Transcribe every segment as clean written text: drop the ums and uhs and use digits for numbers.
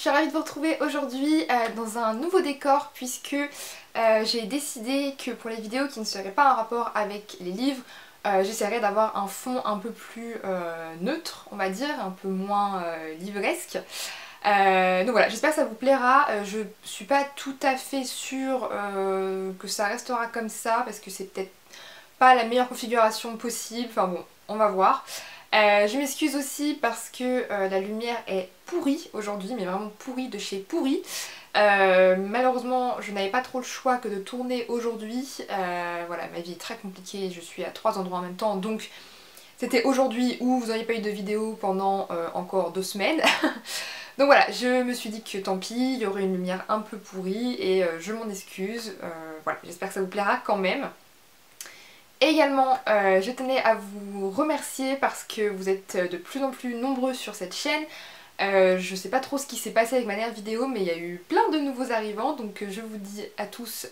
je suis ravie de vous retrouver aujourd'hui dans un nouveau décor puisque j'ai décidé que pour les vidéos qui ne seraient pas en rapport avec les livres, j'essaierai d'avoir un fond un peu plus neutre, on va dire, un peu moins livresque. Donc voilà, j'espère que ça vous plaira. Je suis pas tout à fait sûre que ça restera comme ça parce que c'est peut-être pas la meilleure configuration possible, enfin bon, on va voir. Je m'excuse aussi parce que la lumière est pourrie aujourd'hui, mais vraiment pourrie de chez pourrie. Malheureusement, je n'avais pas trop le choix que de tourner aujourd'hui. Voilà, ma vie est très compliquée, je suis à 3 endroits en même temps, donc c'était aujourd'hui où vous n'auriez pas eu de vidéo pendant encore 2 semaines. Donc voilà, je me suis dit que tant pis, il y aurait une lumière un peu pourrie et je m'en excuse. Voilà, j'espère que ça vous plaira quand même. Également, je tenais à vous remercier parce que vous êtes de plus en plus nombreux sur cette chaîne. Je sais pas trop ce qui s'est passé avec ma dernière vidéo, mais il y a eu plein de nouveaux arrivants, donc je vous dis à tous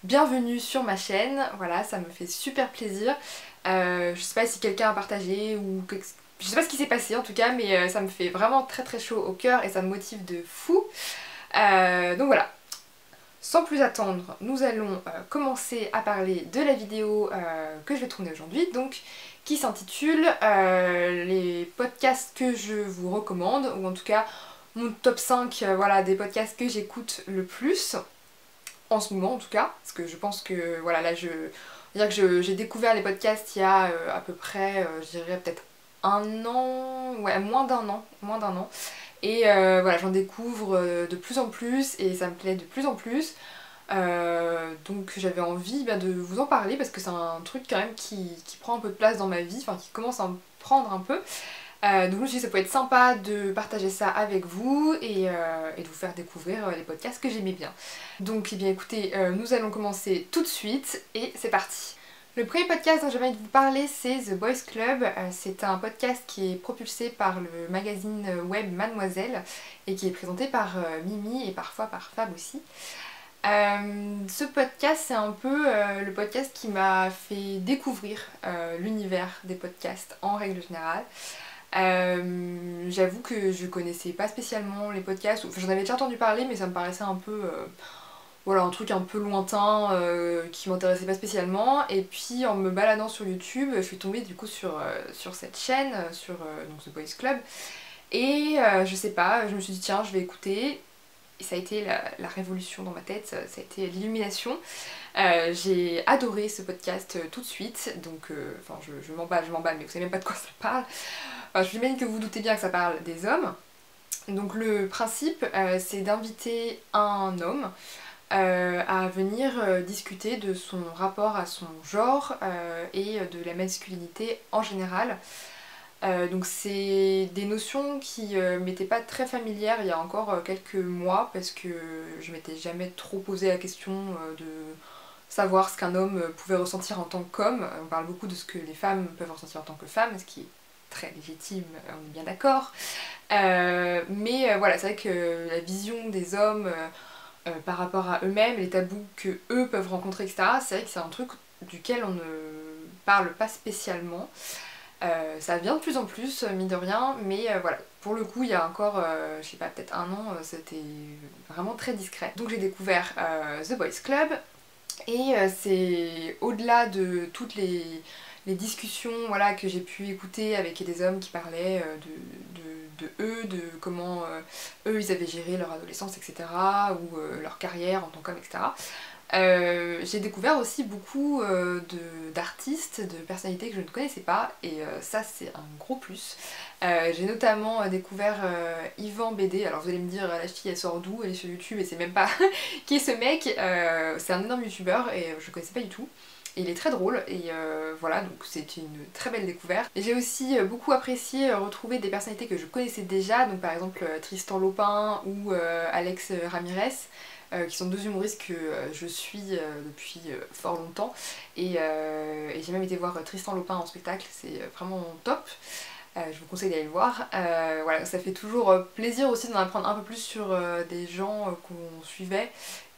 bienvenue sur ma chaîne. Voilà, ça me fait super plaisir. Je sais pas si quelqu'un a partagé ou je sais pas ce qui s'est passé en tout cas, mais ça me fait vraiment très très chaud au cœur et ça me motive de fou. Donc voilà. Sans plus attendre, nous allons commencer à parler de la vidéo que je vais tourner aujourd'hui, donc qui s'intitule les podcasts que je vous recommande, ou en tout cas mon top 5 voilà, des podcasts que j'écoute le plus, en ce moment en tout cas, parce que je pense que voilà, là j'ai découvert les podcasts il y a à peu près, je dirais peut-être un an, ouais, moins d'un an. Et voilà, j'en découvre de plus en plus et ça me plaît de plus en plus. Donc j'avais envie de vous en parler parce que c'est un truc quand même qui prend un peu de place dans ma vie, enfin qui commence à me prendre un peu. Donc je me suis dit que ça peut être sympa de partager ça avec vous et de vous faire découvrir les podcasts que j'aimais bien. Donc eh bien écoutez, nous allons commencer tout de suite et c'est parti. Le premier podcast dont j'ai envie de vous parler, c'est The Boys Club. C'est un podcast qui est propulsé par le magazine web Mademoiselle et qui est présenté par Mimi et parfois par Fab aussi. Ce podcast, c'est un peu le podcast qui m'a fait découvrir l'univers des podcasts en règle générale. J'avoue que je connaissais pas spécialement les podcasts, enfin j'en avais déjà entendu parler mais ça me paraissait un peu... voilà, un truc un peu lointain qui m'intéressait pas spécialement. Et puis en me baladant sur YouTube, je suis tombée du coup sur cette chaîne, sur donc The Boys Club. Et je sais pas, je me suis dit tiens, je vais écouter. Et ça a été la révolution dans ma tête, ça a été l'illumination. J'ai adoré ce podcast tout de suite, donc enfin je m'emballe, mais vous savez même pas de quoi ça parle. Enfin, je m'imagine que vous doutez bien que ça parle des hommes. Donc le principe, c'est d'inviter un homme à venir discuter de son rapport à son genre et de la masculinité en général. Donc c'est des notions qui m'étaient pas très familières il y a encore quelques mois parce que je m'étais jamais trop posé la question de savoir ce qu'un homme pouvait ressentir en tant qu'homme. On parle beaucoup de ce que les femmes peuvent ressentir en tant que femmes, ce qui est très légitime, on est bien d'accord. Mais voilà, c'est vrai que la vision des hommes par rapport à eux-mêmes, les tabous que eux peuvent rencontrer, etc., c'est vrai que c'est un truc duquel on ne parle pas spécialement. Ça vient de plus en plus, mine de rien, mais voilà, pour le coup, il y a encore, je sais pas, peut-être un an, c'était vraiment très discret. Donc j'ai découvert The Boys Club, et c'est au-delà de toutes les discussions voilà, que j'ai pu écouter avec des hommes qui parlaient de eux, de comment eux ils avaient géré leur adolescence, etc., ou leur carrière en tant qu'homme, etc. J'ai découvert aussi beaucoup d'artistes, de personnalités que je ne connaissais pas et ça c'est un gros plus. J'ai notamment découvert Yvan BD, alors vous allez me dire la fille elle sort d'où, elle est sur YouTube et c'est même pas qui est ce mec, c'est un énorme youtubeur et je connaissais pas du tout. Et il est très drôle et voilà, donc c'est une très belle découverte. Et j'ai aussi beaucoup apprécié retrouver des personnalités que je connaissais déjà, donc par exemple Tristan Lopin ou Alex Ramirez, qui sont deux humoristes que je suis depuis fort longtemps. Et j'ai même été voir Tristan Lopin en spectacle, c'est vraiment top. Je vous conseille d'aller le voir. Voilà, ça fait toujours plaisir aussi d'en apprendre un peu plus sur des gens qu'on suivait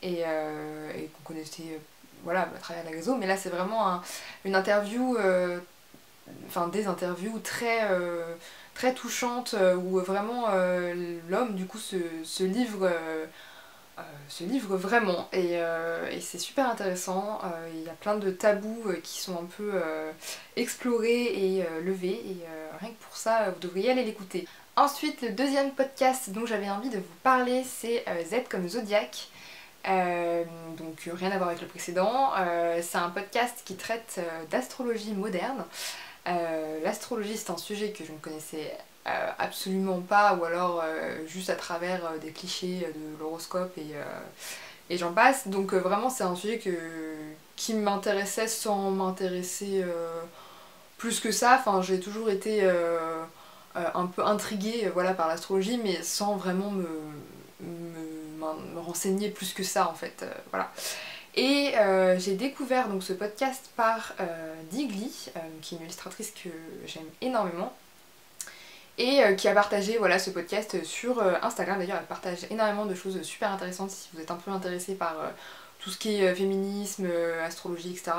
et qu'on connaissait voilà, à travers les réseaux. Mais là c'est vraiment une interview, enfin des interviews très très touchante où vraiment l'homme du coup se livre vraiment et c'est super intéressant. Il y a plein de tabous qui sont un peu explorés et levés et rien que pour ça vous devriez aller l'écouter. Ensuite le deuxième podcast dont j'avais envie de vous parler c'est Z comme Zodiac. Donc rien à voir avec le précédent. C'est un podcast qui traite d'astrologie moderne. L'astrologie c'est un sujet que je ne connaissais absolument pas ou alors juste à travers des clichés de l'horoscope et j'en passe. Donc vraiment c'est un sujet qui m'intéressait sans m'intéresser plus que ça. Enfin j'ai toujours été un peu intriguée voilà, par l'astrologie mais sans vraiment me renseigner plus que ça en fait. Voilà. Et j'ai découvert donc ce podcast par Digli, qui est une illustratrice que j'aime énormément, et qui a partagé voilà, ce podcast sur Instagram. D'ailleurs elle partage énormément de choses super intéressantes si vous êtes un peu intéressé par tout ce qui est féminisme, astrologie, etc.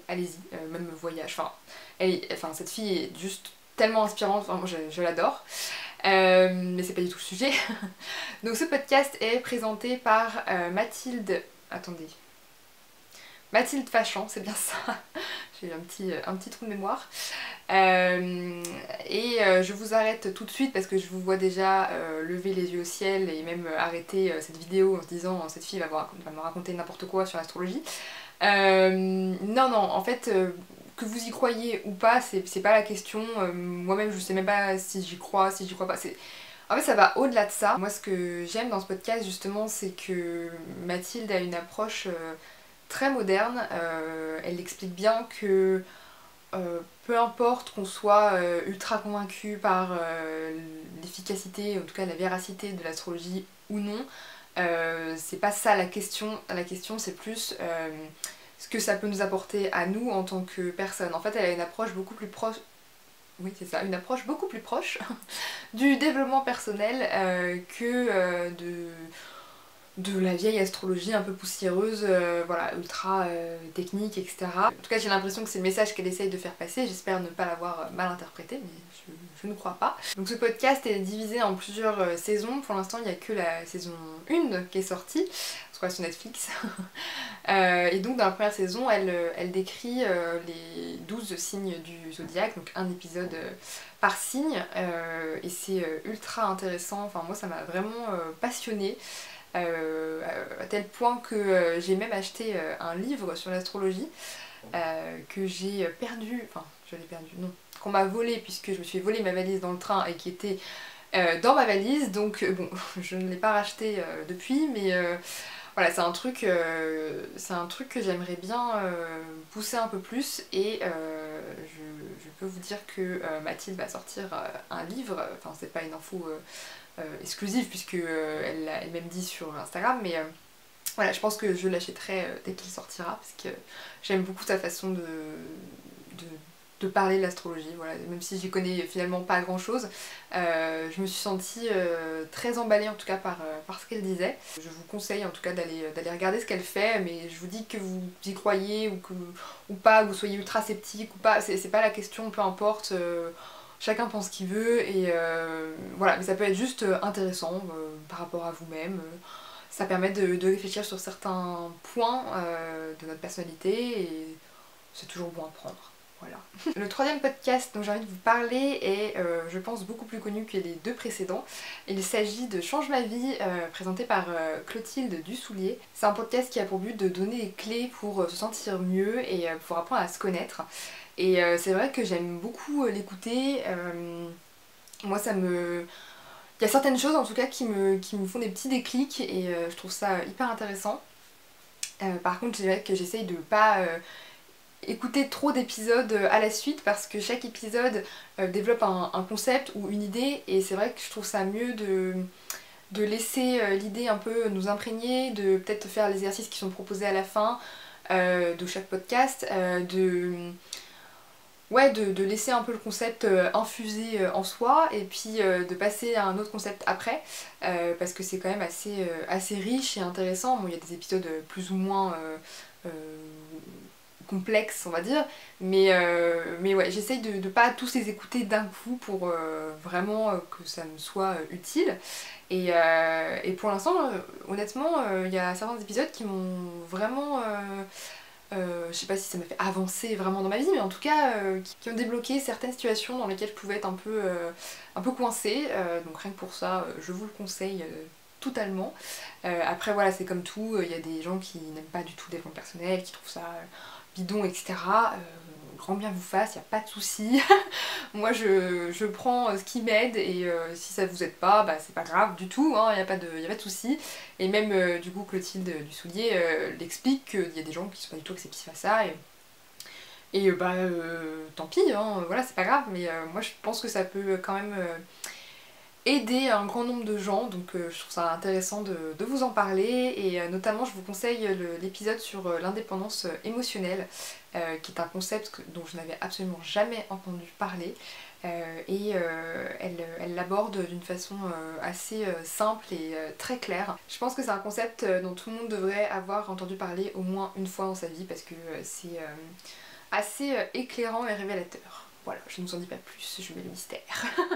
Allez-y, même voyage. Enfin, cette fille est juste tellement inspirante, enfin, moi je l'adore. Mais c'est pas du tout le sujet. Donc ce podcast est présenté par Mathilde... Attendez. Mathilde Fachan, c'est bien ça. J'ai eu un petit trou de mémoire. Je vous arrête tout de suite parce que je vous vois déjà lever les yeux au ciel et même arrêter cette vidéo en se disant cette fille va me raconter n'importe quoi sur l'astrologie. Non, en fait, que vous y croyez ou pas, c'est pas la question. Moi-même, je sais même pas si j'y crois pas. En fait, ça va au-delà de ça. Moi, ce que j'aime dans ce podcast, justement, c'est que Mathilde a une approche très moderne. Elle explique bien que peu importe qu'on soit ultra convaincu par l'efficacité, en tout cas la véracité de l'astrologie ou non, c'est pas ça la question. La question, c'est plus ce que ça peut nous apporter à nous en tant que personne. En fait, elle a une approche beaucoup plus proche. Oui, c'est ça, une approche beaucoup plus proche du développement personnel que de la vieille astrologie un peu poussiéreuse, voilà, ultra technique, etc. En tout cas, j'ai l'impression que c'est le message qu'elle essaye de faire passer. J'espère ne pas l'avoir mal interprété, mais je ne crois pas. Donc ce podcast est divisé en plusieurs saisons. Pour l'instant, il n'y a que la saison 1 qui est sortie, je crois sur Netflix. Et donc dans la première saison, elle décrit les 12 signes du zodiaque, donc un épisode par signe, et c'est ultra intéressant. Enfin moi ça m'a vraiment passionnée. À tel point que j'ai même acheté un livre sur l'astrologie que j'ai perdu, enfin je l'ai perdu, non, qu'on m'a volé puisque je me suis volé ma valise dans le train et qui était dans ma valise, donc bon, je ne l'ai pas racheté depuis, mais voilà, c'est un truc que j'aimerais bien pousser un peu plus et je peux vous dire que Mathilde va sortir un livre, enfin c'est pas une info exclusive puisque elle l'a elle-même dit sur Instagram, mais voilà, je pense que je l'achèterai dès qu'il sortira parce que j'aime beaucoup sa façon de parler de l'astrologie, voilà. Même si j'y connais finalement pas grand chose, je me suis sentie très emballée en tout cas par ce qu'elle disait. Je vous conseille en tout cas d'aller regarder ce qu'elle fait, mais je vous dis que vous y croyez ou pas, que vous soyez ultra sceptique ou pas, c'est pas la question, peu importe. Chacun pense ce qu'il veut et voilà, mais ça peut être juste intéressant par rapport à vous-même. Ça permet de réfléchir sur certains points de notre personnalité et c'est toujours bon à prendre. Voilà. Le troisième podcast dont j'ai envie de vous parler est, je pense, beaucoup plus connu que les deux précédents. Il s'agit de Change ma vie, présenté par Clotilde Dussoulier. C'est un podcast qui a pour but de donner des clés pour se sentir mieux et pour apprendre à se connaître. Et c'est vrai que j'aime beaucoup l'écouter. Moi, ça me... Il y a certaines choses en tout cas qui me font des petits déclics et je trouve ça hyper intéressant. Par contre, c'est vrai que j'essaye de pas écouter trop d'épisodes à la suite parce que chaque épisode développe un concept ou une idée et c'est vrai que je trouve ça mieux de laisser l'idée un peu nous imprégner, de peut-être faire les exercices qui sont proposés à la fin de chaque podcast, de laisser un peu le concept infusé en soi et puis de passer à un autre concept après parce que c'est quand même assez riche et intéressant. Bon, il y a des épisodes plus ou moins complexes on va dire, mais ouais, j'essaye de pas tous les écouter d'un coup pour vraiment que ça me soit utile. Et pour l'instant, honnêtement, il y a certains épisodes qui m'ont vraiment... je sais pas si ça m'a fait avancer vraiment dans ma vie, mais en tout cas qui ont débloqué certaines situations dans lesquelles je pouvais être un peu coincée. Donc rien que pour ça, je vous le conseille totalement. Après voilà, c'est comme tout, il y a des gens qui n'aiment pas du tout le développement personnel, qui trouvent ça bidon, etc. Grand bien vous fasse, il n'y a pas de souci. Moi je prends ce qui m'aide et si ça vous aide pas, bah c'est pas grave du tout, il n'y a pas de souci. Et même du coup Clotilde du Soulier l'explique qu'il y a des gens qui sont pas du tout réceptifs à ça et bah tant pis, voilà c'est pas grave, mais moi je pense que ça peut quand même aider un grand nombre de gens, donc je trouve ça intéressant de vous en parler et notamment je vous conseille l'épisode sur l'indépendance émotionnelle qui est un concept dont je n'avais absolument jamais entendu parler et elle l'aborde d'une façon assez simple et très claire. Je pense que c'est un concept dont tout le monde devrait avoir entendu parler au moins une fois dans sa vie parce que c'est assez éclairant et révélateur. Voilà, je ne vous en dis pas plus, je mets le mystère.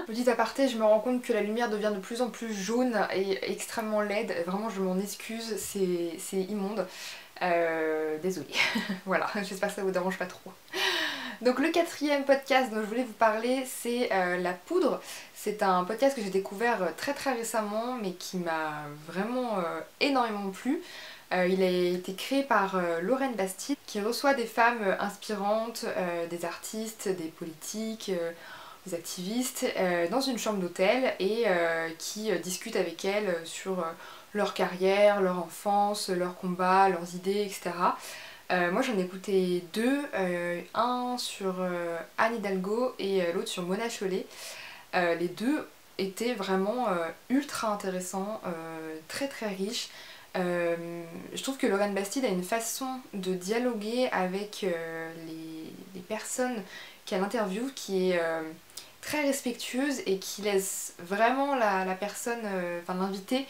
Petit aparté, je me rends compte que la lumière devient de plus en plus jaune et extrêmement laide. Vraiment, je m'en excuse, c'est immonde. Désolée. Voilà, j'espère que ça vous dérange pas trop. Donc le quatrième podcast dont je voulais vous parler, c'est La Poudre. C'est un podcast que j'ai découvert très récemment, mais qui m'a vraiment énormément plu. Il a été créé par Lorraine Bastide qui reçoit des femmes inspirantes, des artistes, des politiques, des activistes dans une chambre d'hôtel et qui discute avec elles sur leur carrière, leur enfance, leurs combats, leurs idées, etc. Moi j'en ai écouté deux, un sur Anne Hidalgo et l'autre sur Mona Chollet. Les deux étaient vraiment ultra intéressants, très riches. Je trouve que Lorraine Bastide a une façon de dialoguer avec les personnes qu'elle interviewe qui est très respectueuse et qui laisse vraiment la personne, enfin l'invité,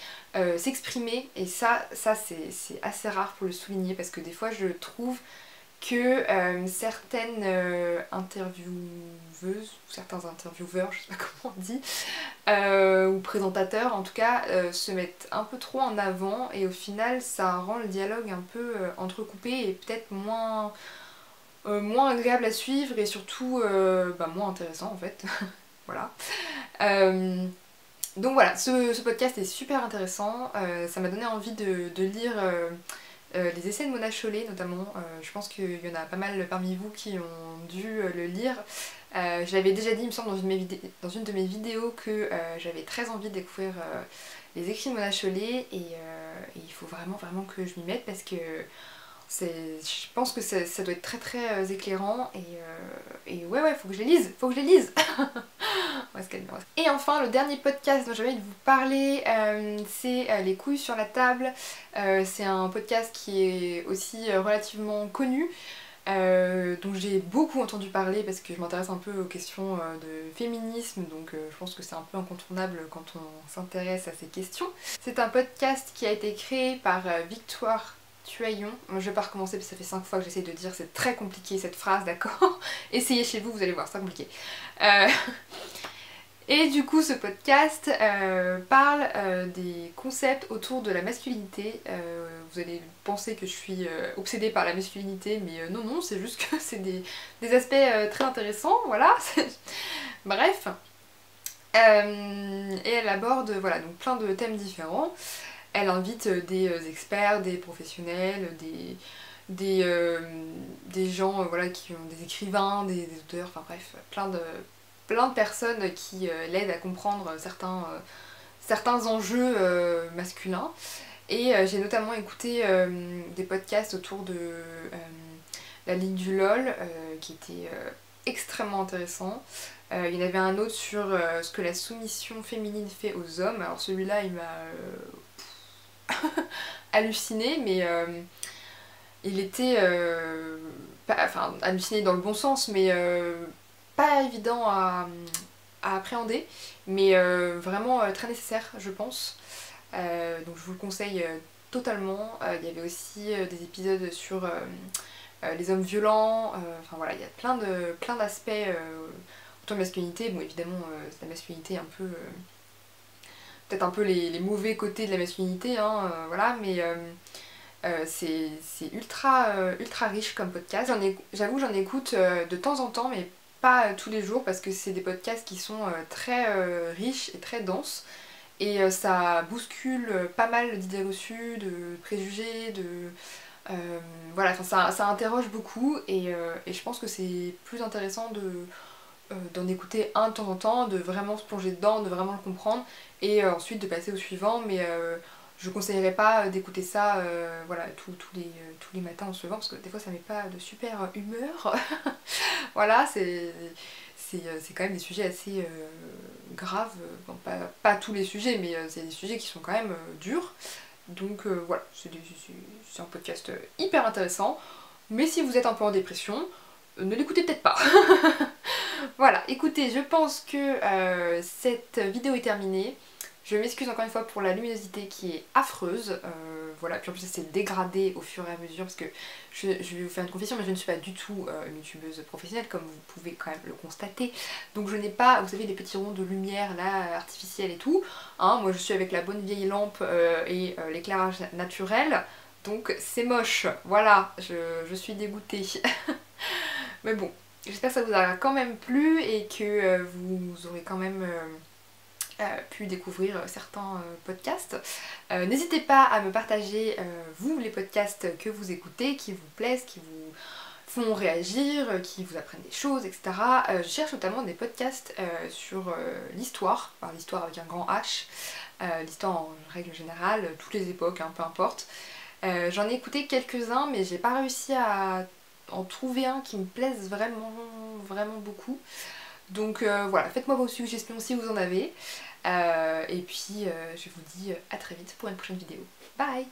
s'exprimer. Et ça c'est assez rare pour le souligner parce que des fois je trouve que certaines intervieweuses, ou certains intervieweurs, je sais pas comment on dit, ou présentateurs en tout cas, se mettent un peu trop en avant et au final ça rend le dialogue un peu entrecoupé et peut-être moins agréable à suivre et surtout moins intéressant en fait. Voilà. Donc voilà, ce podcast est super intéressant, ça m'a donné envie de lire les essais de Mona Chollet notamment. Je pense qu'il y en a pas mal parmi vous qui ont dû le lire. Je l'avais déjà dit il me semble dans une de mes vidéos que j'avais très envie de découvrir les écrits de Mona Chollet et il faut vraiment que je m'y mette parce que je pense que ça doit être très éclairant et ouais faut que je les lise, On va se calmer. Et enfin le dernier podcast dont j'ai envie de vous parler c'est Les couilles sur la table. C'est un podcast qui est aussi relativement connu, dont j'ai beaucoup entendu parler parce que je m'intéresse un peu aux questions de féminisme, donc je pense que c'est un peu incontournable quand on s'intéresse à ces questions. C'est un podcast qui a été créé par Victoire Tuaillon. Moi je vais pas recommencer parce que ça fait 5 fois que j'essaie de dire, c'est très compliqué cette phrase, d'accord? Essayez chez vous, vous allez voir, c'est très compliqué. Et du coup ce podcast parle des concepts autour de la masculinité. Vous allez penser que je suis obsédée par la masculinité, mais non, c'est juste que c'est des aspects très intéressants, voilà. Bref. Et elle aborde voilà, donc plein de thèmes différents. Elle invite des experts, des professionnels, des gens voilà, qui ont des écrivains, des auteurs, enfin bref, plein de personnes qui l'aident à comprendre certains enjeux masculins. Et j'ai notamment écouté des podcasts autour de la Ligue du LOL qui était extrêmement intéressant. Il y en avait un autre sur ce que la soumission féminine fait aux hommes. Alors celui-là il m'a halluciné, mais il était enfin halluciné dans le bon sens, mais pas évident à appréhender, mais vraiment très nécessaire je pense. Donc je vous le conseille totalement. Il y avait aussi des épisodes sur les hommes violents, enfin voilà, il y a plein d'aspects autour de masculinité. Bon évidemment c'est la masculinité un peu... peut-être un peu les mauvais côtés de la masculinité, hein, voilà, mais c'est ultra riche comme podcast. J'avoue que j'en écoute de temps en temps, mais pas tous les jours, parce que c'est des podcasts qui sont très riches et très denses. Et ça bouscule pas mal d'idées reçues, de préjugés, voilà, enfin, ça interroge beaucoup et je pense que c'est plus intéressant d'en écouter un de temps en temps, de vraiment se plonger dedans, de vraiment le comprendre et ensuite de passer au suivant, mais je conseillerais pas d'écouter ça voilà, tous les matins en se levant parce que des fois ça met pas de super humeur. Voilà, c'est quand même des sujets assez graves, bon, pas tous les sujets, mais c'est des sujets qui sont quand même durs. Donc voilà, c'est un podcast hyper intéressant, mais si vous êtes un peu en dépression, ne l'écoutez peut-être pas. Voilà, écoutez, je pense que cette vidéo est terminée. Je m'excuse encore une fois pour la luminosité qui est affreuse. Voilà, puis en plus ça s'est dégradé au fur et à mesure parce que je vais vous faire une confession, mais je ne suis pas du tout une youtubeuse professionnelle comme vous pouvez quand même le constater. Donc je n'ai pas, vous savez, les petits ronds de lumière là, artificiels et tout. Hein, moi je suis avec la bonne vieille lampe et l'éclairage naturel. Donc c'est moche, voilà, je suis dégoûtée. Mais bon, j'espère que ça vous aura quand même plu et que vous aurez quand même pu découvrir certains podcasts. N'hésitez pas à me partager vous les podcasts que vous écoutez, qui vous plaisent, qui vous font réagir, qui vous apprennent des choses, etc. Je cherche notamment des podcasts sur l'histoire, enfin l'histoire avec un grand H, l'histoire en règle générale, toutes les époques, hein, peu importe. J'en ai écouté quelques-uns mais j'ai pas réussi à en trouver un qui me plaise vraiment beaucoup. Donc voilà, faites-moi vos suggestions si vous en avez. Et puis je vous dis à très vite pour une prochaine vidéo. Bye!